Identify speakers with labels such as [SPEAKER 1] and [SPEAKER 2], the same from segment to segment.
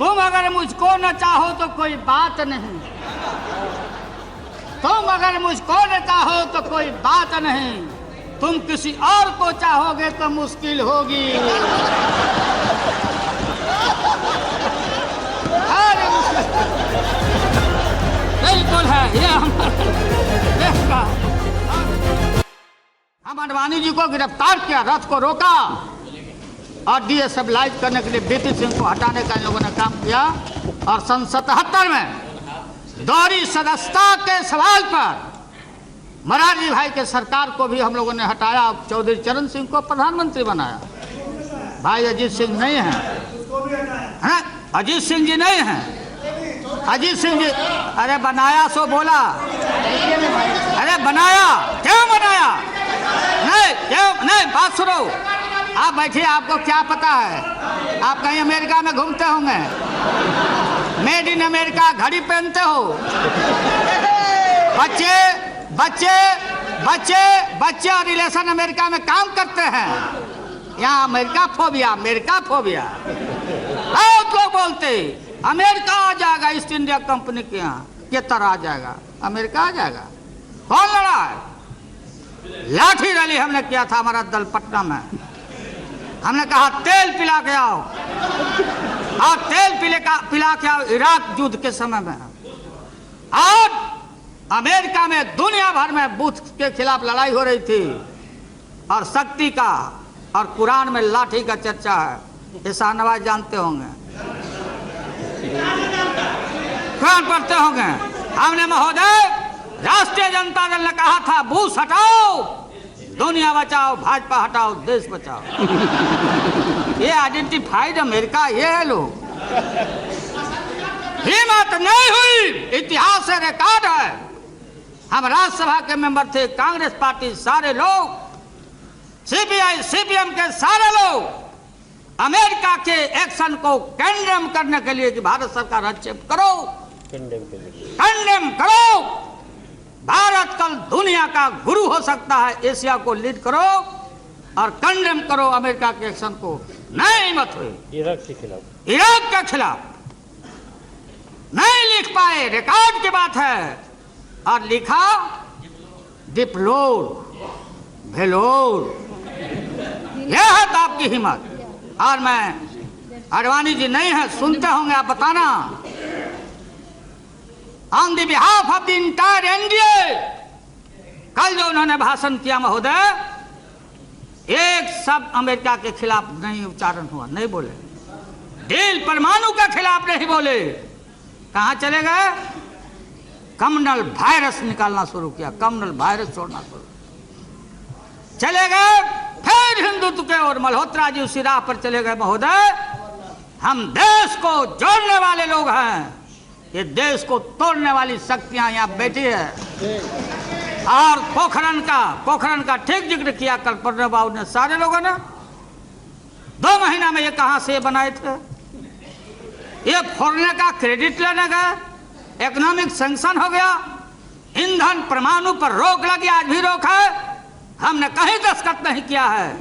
[SPEAKER 1] तुम अगर मुझको न चाहो तो कोई बात नहीं, तुम अगर मुझको न चाहो तो कोई बात नहीं, तुम किसी और को चाहोगे तो मुश्किल होगी। बिल्कुल है ये हमारे देश का। हम अडवाणी जी को गिरफ्तार किया, रथ को रोका और डीएस्टेबलाइज करने के लिए बीपी सिंह को हटाने का इन लोगों ने काम किया। और सन 77 में दोहरी सदस्यता के सवाल पर मोरारजी भाई के सरकार को भी हम लोगों ने हटाया। चौधरी चरण सिंह को प्रधानमंत्री बनाया। भाई अजीत सिंह नहीं है, अजीत सिंह जी नहीं है। अजीत सिंह जी अरे बनाया सो बोला, अरे बनाया क्यों बनाया? नहीं क्यों नहीं, बात सुनो। आप बैठिए, आपको क्या पता है? आप कहीं अमेरिका में घूमते होंगे, मेड इन अमेरिका घड़ी पहनते हो। बच्चे बच्चे बच्चे बच्चे और रिलेशन अमेरिका में काम करते हैं। यहाँ अमेरिका फोबिया बहुत लोग बोलते अमेरिका आ जाएगा, ईस्ट इंडिया कंपनी के यहाँ के तरह आ जाएगा, अमेरिका आ जाएगा। कौन लड़ा है? लाठी रैली हमने किया था हमारा दल पटना में। हमने कहा तेल पिला के आओ, और तेल पिला के आओ इराक युद्ध के समय में। और अमेरिका में दुनिया भर में बुश के खिलाफ लड़ाई हो रही थी और शक्ति का और कुरान में लाठी का चर्चा है। ये शाहनवाज जानते होंगे, कुरान पढ़ते होंगे। हमने महोदय राष्ट्रीय जनता दल ने कहा था बुश हटाओ, दुनिया बचाओ, भाजपा हटाओ, देश बचाओ। ये आइडेंटिफाइड अमेरिका ये है लोग। हिम्मत नहीं हुई, इतिहास से रिकॉर्ड है। हम राज्यसभा के मेंबर थे, कांग्रेस पार्टी सारे लोग, सीपीआई सीपीएम के सारे लोग अमेरिका के एक्शन को कंडेम करने के लिए कि भारत सरकार हस्तक्षेप करो, कंडेम करो। भारत कल दुनिया का गुरु हो सकता है, एशिया को लीड करो और कंडेम करो अमेरिका के एक्शन को। नहीं हिम्मत हुई। इराक के खिलाफ नहीं लिख पाए, रिकॉर्ड की बात है। और लिखा डिप्लोर भेलोर। यह है तो आपकी हिम्मत। और मैं अडवाणी जी नहीं है, सुनते होंगे आप, बताना। On the behalf of the entire NDA कल जो उन्होंने भाषण किया महोदय, एक शब्द अमेरिका के खिलाफ नहीं उच्चारण हुआ, नहीं बोले। डील परमाणु के खिलाफ नहीं बोले। कहां चले गए? कम्युनल वायरस निकालना शुरू किया, कम्युनल वायरस छोड़ना शुरू चले गए। फिर हिंदुत्व के और मल्होत्रा जी उसी राह पर चले गए। महोदय हम देश को जोड़ने वाले लोग हैं, ये देश को तोड़ने वाली शक्तियां यहाँ बैठी है। और पोखरण का ठीक जिक्र किया कल प्रणव बाबू ने, सारे लोगों ने। 2 महीना में ये कहां से बनाए थे? ये फोड़ने का क्रेडिट लेने गए, इकोनॉमिक सैंक्शन हो गया, ईंधन परमाणु पर रोक लगी, आज भी रोक है, हमने कहीं दस्तखत नहीं किया है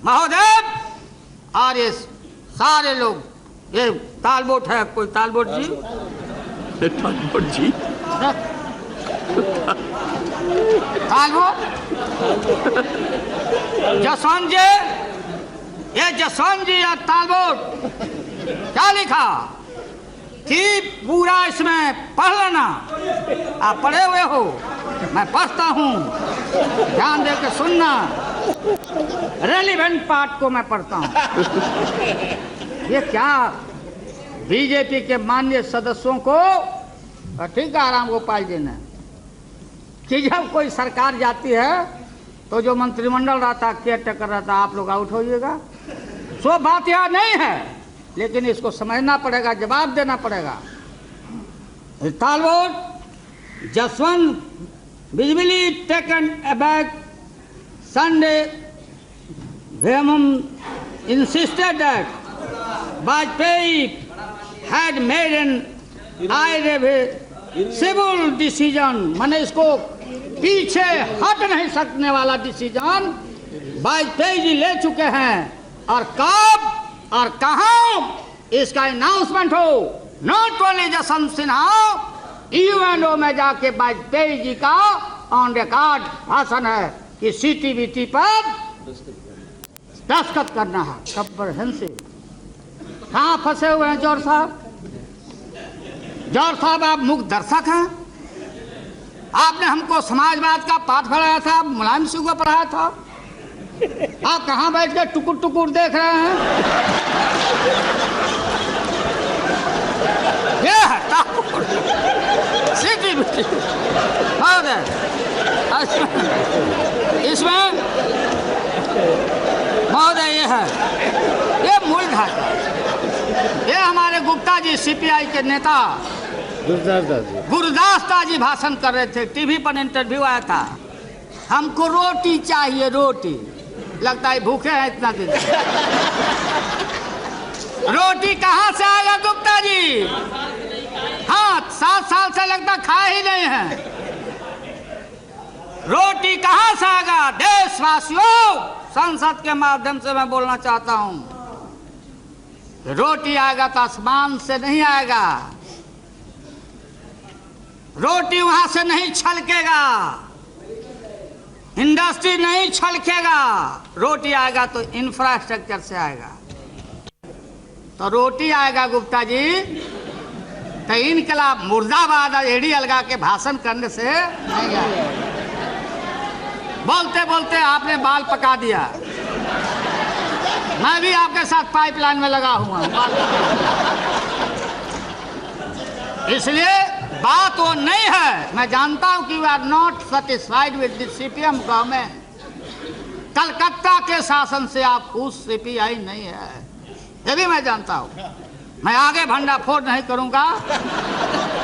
[SPEAKER 1] महोदय। और ये सारे लोग, ये तालबोट है, कोई तालबोट जी, तालबोट जी, तालबोट जसवंत जी, ये जसवंत जी या तालबोट क्या लिखा कि पूरा इसमें पढ़ लेना। आप पढ़े हुए हो, मैं पढ़ता हूँ, ध्यान दे के सुनना। रेलिवेंट पार्ट को मैं पढ़ता हूँ। ये क्या बीजेपी के माननीय सदस्यों को, ठीक है राम गोपाल जी ने, कि जब कोई सरकार जाती है तो जो मंत्रिमंडल रहता, केयर टेकर रहता, आप लोग आउट होइएगा। सो बात यह नहीं है, लेकिन इसको समझना पड़ेगा, जवाब देना पड़ेगा। Talbot Jaswant visibly taken aback Sunday Venom insisted that Vajpayee had made an irreversible decision, माने इसको पीछे हट नहीं सकने वाला डिसीजन वाजपेयी जी ले चुके हैं। और कब और कहां इसका अनाउंसमेंट हो, not only Jaswant Sinha, UNO में जाके वाजपेयी जी का ऑन रिकॉर्ड भाषण है कि सीटीबीटी पर दस्तखत करना है। कंप्रहेंसिव। कहाँ फंसे हुए हैं जौहर साहब? जौहर साहब आप मुख्य दर्शक हैं। आपने हमको समाजवाद का पाठ पढ़ाया था, मुलायम सिंह को पढ़ाया था। आप कहाँ बैठ के टुकुर टुकुर देख रहे हैं? ये है सीटीबीटी। इसमें महोदय ये है, ये मूल ढांचा। ये हमारे गुप्ता जी सीपीआई के नेता गुरुदास दास जी भाषण कर रहे थे, टीवी पर इंटरव्यू आया था। हमको रोटी चाहिए, रोटी। लगता है भूखे हैं इतना दिन। रोटी कहाँ से आएगा गुप्ता जी? हाँ, 7 साल से लगता खा ही नहीं है। रोटी कहाँ से आएगा? देशवासियों, संसद के माध्यम से मैं बोलना चाहता हूं, रोटी आएगा तो आसमान से नहीं आएगा, रोटी वहां से नहीं छलकेगा, इंडस्ट्री नहीं छलकेगा, रोटी आएगा तो इंफ्रास्ट्रक्चर से आएगा। तो रोटी आएगा गुप्ता जी तो इनकलाब मुर्दाबाद एड़ी अलगा के भाषण करने से नहीं आएगा। बोलते बोलते आपने बाल पका दिया। मैं भी आपके साथ पाइपलाइन में लगा हुआ हूं। इसलिए बात वो नहीं है। मैं जानता हूं कि we are not satisfied with the CPM government. Calcutta के शासन से आप खुश सीपीआई नहीं है, ये भी मैं जानता हूं। मैं आगे भंडाफोड़ नहीं करूंगा,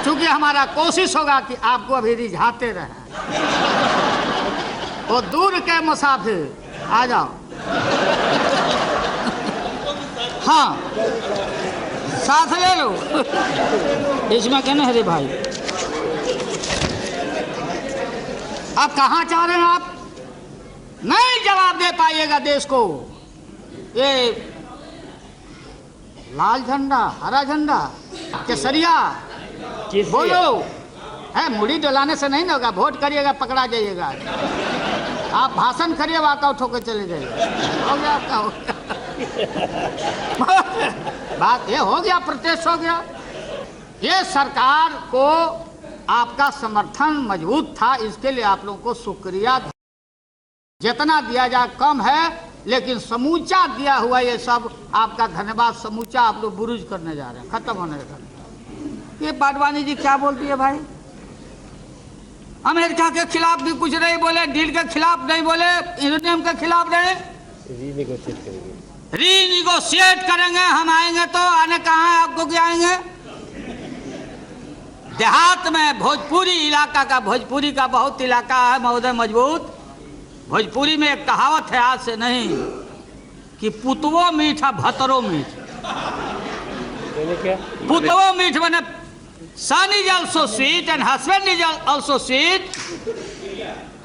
[SPEAKER 1] क्योंकि हमारा कोशिश होगा कि आपको अभी रिझाते रहे। वो दूर के मुसाफिर आ जाओ। हाँ, साथ ले लो। इसमें कहना है रे भाई, अब कहाँ चाह रहे हैं आप? नहीं जवाब दे पाइएगा देश को। ये लाल झंडा, हरा झंडा, केसरिया बोलो है। मुड़ी डोलाने से नहीं ना होगा। वोट करिएगा, पकड़ा जाइएगा। आप भाषण करिए, वॉकआउट होकर चले जाइए। हो गया आपका, हो गया। बात ये हो गया, प्रोटेस्ट हो गया। ये सरकार को आपका समर्थन मजबूत था, इसके लिए आप लोगों को शुक्रिया। जितना दिया जाए कम है, लेकिन समूचा दिया हुआ ये सब आपका धन्यवाद समूचा आप लोग बुरुज करने जा रहे हैं, खत्म होने लगा। ये बाडवानी जी क्या बोलती है भाई? अमेरिका के खिलाफ भी कुछ नहीं बोले, डील के खिलाफ नहीं बोले, यूरेनियम के खिलाफ नहीं, रीनिगोशिएट करेंगे। हम आएंगे तो आने कहाँ है आपको कि आएंगे? देहात में भोजपुरी इलाका का, भोजपुरी का बहुत इलाका है महोदय मजबूत। भोजपुरी में एक कहावत है, आज से नहीं, कि पुतवो मीठ भतरो मीठ। पुतवो मीठ मैंने son is also sweet and husband is also sweet.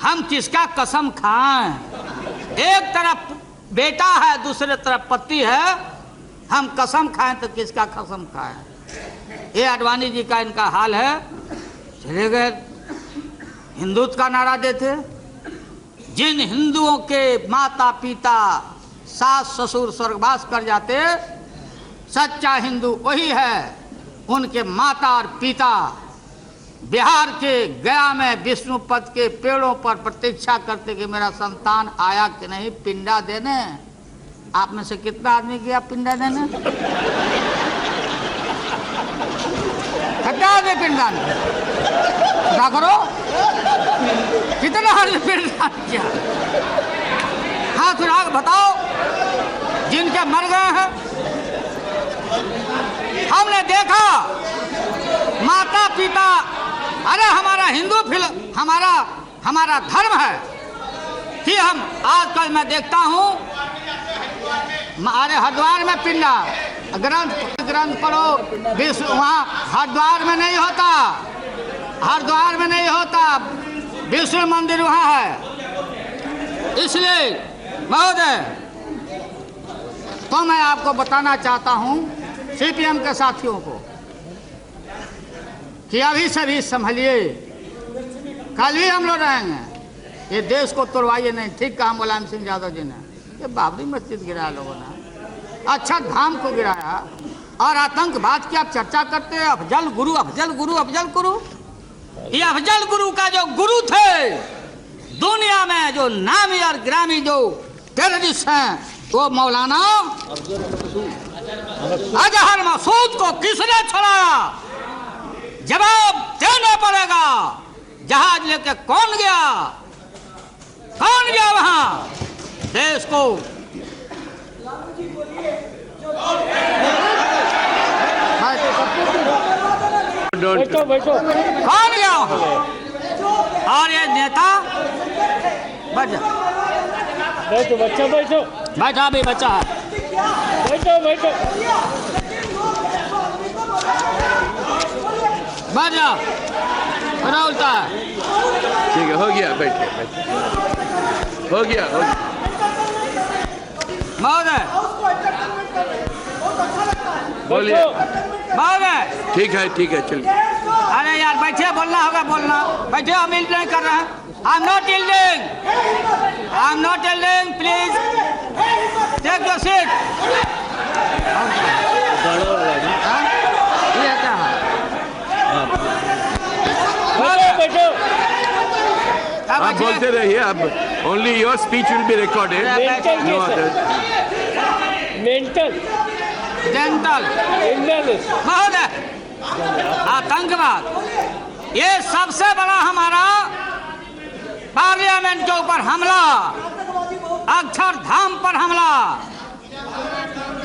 [SPEAKER 1] हम किसका कसम खाएं? एक तरफ बेटा है, दूसरे तरफ पति है। हम कसम खाएं तो किसका कसम खाएं? ये आडवाणी जी का इनका हाल है। चले गए, हिंदुत्व का नारा देते। जिन हिंदुओं के माता पिता, सास ससुर स्वर्गवास कर जाते, सच्चा हिंदू वही है। उनके माता और पिता बिहार के गया में विष्णुपद के पेड़ों पर प्रतीक्षा करते कि मेरा संतान आया कि नहीं पिंडा देने। आप में से कितना आदमी गया पिंडा देने? हटा दे पिंडदान, क्या करो? कितना आदमी पिंडदान किया? हाँ, फिर आगे बताओ जिनके मर गए हैं। हमने देखा माता पिता, अरे हमारा हिंदू फिल्म, हमारा धर्म है कि हम आजकल मैं देखता हूँ, अरे हरिद्वार में पिंडा ग्रंथ पढ़ो, विश्व वहाँ हरिद्वार में नहीं होता, हरिद्वार में नहीं होता, विष्णु मंदिर वहाँ है। इसलिए महोदय, तो मैं आपको बताना चाहता हूँ सीपीएम के साथियों को कि अभी सभी संभलिए, कल भी हम लोग रहेंगे। ये देश को तोड़वाइए नहीं। ठीक कहा मुलायम सिंह यादव जी ने। ये बाबरी मस्जिद गिराया लोगों ने, अच्छा धाम को गिराया, और आतंकवाद की आप चर्चा करते हैं। अफजल गुरु, अफजल गुरु, अफजल गुरु। ये अफजल गुरु का जो गुरु थे दुनिया में, जो नामी और ग्रामी जो टेररिस्ट हैं, वो मौलाना अजहर मसूद को किसने छुड़ाया? जवाब देना पड़ेगा। जहाज लेके कौन गया? कौन गया वहां? देश को
[SPEAKER 2] बैठो।
[SPEAKER 1] कौन गया वहां? और ये नेता बैठो
[SPEAKER 2] बच्चा बैठो।
[SPEAKER 1] बैठा भी बच्चा है।
[SPEAKER 2] बैठो
[SPEAKER 1] बैठ जाओ, उल्टा है।
[SPEAKER 3] ठीक है, हो गया, बैठिए। हो गया।
[SPEAKER 1] महोदय
[SPEAKER 3] बोलिए।
[SPEAKER 1] महोदय
[SPEAKER 3] ठीक है, चलिए।
[SPEAKER 1] अरे यार बैठिए, बोलना होगा बोलना। बैठिए, हम इल्ड नहीं कर रहे हैं। I am not yielding, please take your seat. ये क्या है?
[SPEAKER 2] बैठो।
[SPEAKER 3] आप बोलते रहिए। अब only your speech will be recorded, no other.
[SPEAKER 2] मेंटल
[SPEAKER 1] डेंटल महोदय, आतंकवाद ये सबसे बड़ा हमारा पार्लियामेंट के ऊपर हमला, अक्षरधाम पर हमला।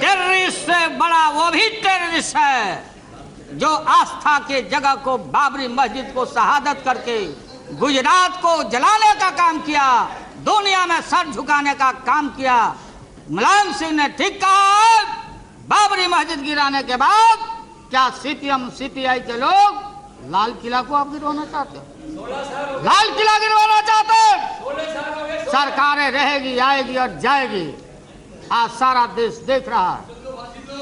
[SPEAKER 1] टेररिस्ट से बड़ा वो भी टेररिस्ट है जो आस्था के जगह को, बाबरी मस्जिद को शहादत करके गुजरात को जलाने का काम किया, दुनिया में सर झुकाने का काम किया। मुलायम सिंह ने ठीक कहा, बाबरी मस्जिद गिराने के बाद क्या सीपीएम सीपीआई के लोग लाल किला को आप गिरवाना चाहते हैं? लाल किला गिरवाना चाहते हैं? सरकारें रहेगी, आएगी और जाएगी। आज सारा देश देख रहा है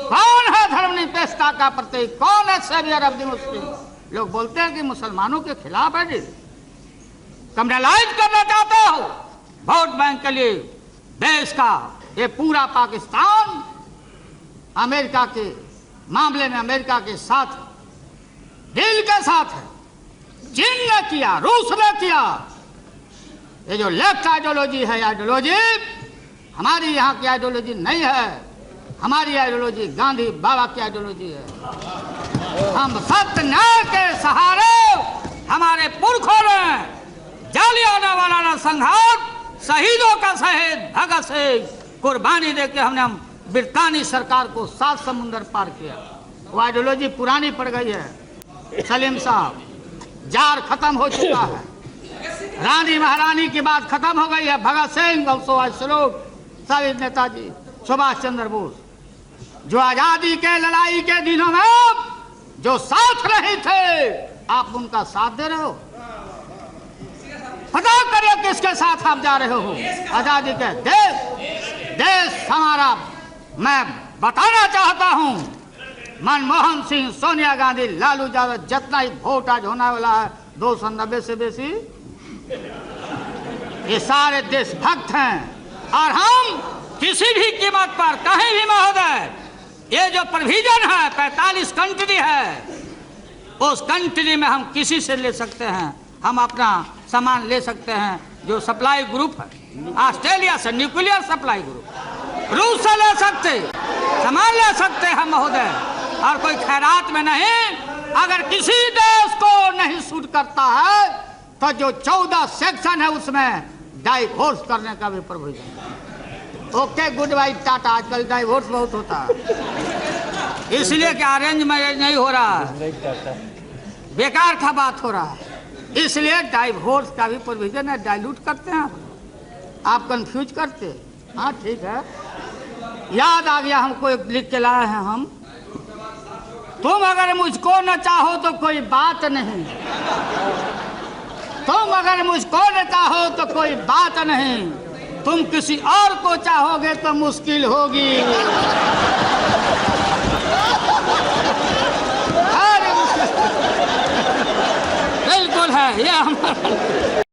[SPEAKER 1] कौन है धर्मनिरपेक्षता का प्रतीक, कौन है सेवियर ऑफ द मुस्लिम। लोग बोलते हैं कि मुसलमानों के खिलाफ है, कम्युनलाइज करना चाहते हो वोट बैंक के लिए देश का। ये पूरा पाकिस्तान अमेरिका के मामले में अमेरिका के साथ, दिल के साथ है। चीन ने किया, रूस ने किया। ये जो लेफ्ट आइडियोलॉजी है, आइडियोलॉजी हमारी यहाँ की आइडियोलॉजी नहीं है। हमारी आइडियोलॉजी गांधी बाबा की आइडियोलॉजी है। हम सत्य न्याय के सहारे, हमारे पुरखों ने जालियांवाला नरसंहार, शहीदों का शहीद भगत सिंह कुर्बानी देके हमने ब्रितानी सरकार को 7 समुंदर पार किया। वो आइडियोलॉजी पुरानी पड़ गई है। सलीम साहब, जार खत्म हो चुका है। रानी महारानी की बात खत्म हो गई है। भगत सिंह, सुभाष स्वरूप, शहीद नेताजी सुभाष चंद्र बोस, जो आजादी के लड़ाई के दिनों में जो साथ नहीं थे, आप उनका साथ दे रहे हो। पता करिए किसके साथ आप जा रहे हो। आजादी के देश हमारा, मैं बताना चाहता हूं, मनमोहन सिंह, सोनिया गांधी, लालू यादव, जितना ही वोट आज होने वाला है 290 से बेसी, ये सारे देशभक्त हैं। और हम किसी भी कीमत पर कहीं भी महोदय, ये जो प्रोविजन है 45 कंट्री है, उस कंट्री में हम किसी से ले सकते हैं। हम अपना सामान ले सकते हैं। जो सप्लाई ग्रुप है ऑस्ट्रेलिया से, न्यूक्लियर सप्लाई ग्रुप, रूस से ले सकते, सामान ले सकते हैं महोदय। और कोई खैरात में नहीं। अगर किसी देश को नहीं सूट करता है तो जो 14 सेक्शन है उसमें डाइवोर्स करने का भी प्रोविजन है। Okay, good by, Tata. आजकल डाइवोर्स बहुत होता है, इसलिए कि अरेंज मैरिज नहीं हो रहा है, बेकार का बात हो रहा है। इसलिए डाइवोर्स का भी प्रोविजन है। डाइल्यूट करते हैं आप कंफ्यूज करते। हाँ ठीक है, याद आ गया हमको, एक लिख के लाए हैं हम। तुम अगर मुझको न चाहो तो कोई बात नहीं, तुम अगर मुझको न चाहो तो कोई बात नहीं, तुम किसी और को चाहोगे तो मुश्किल होगी। है ये हमारा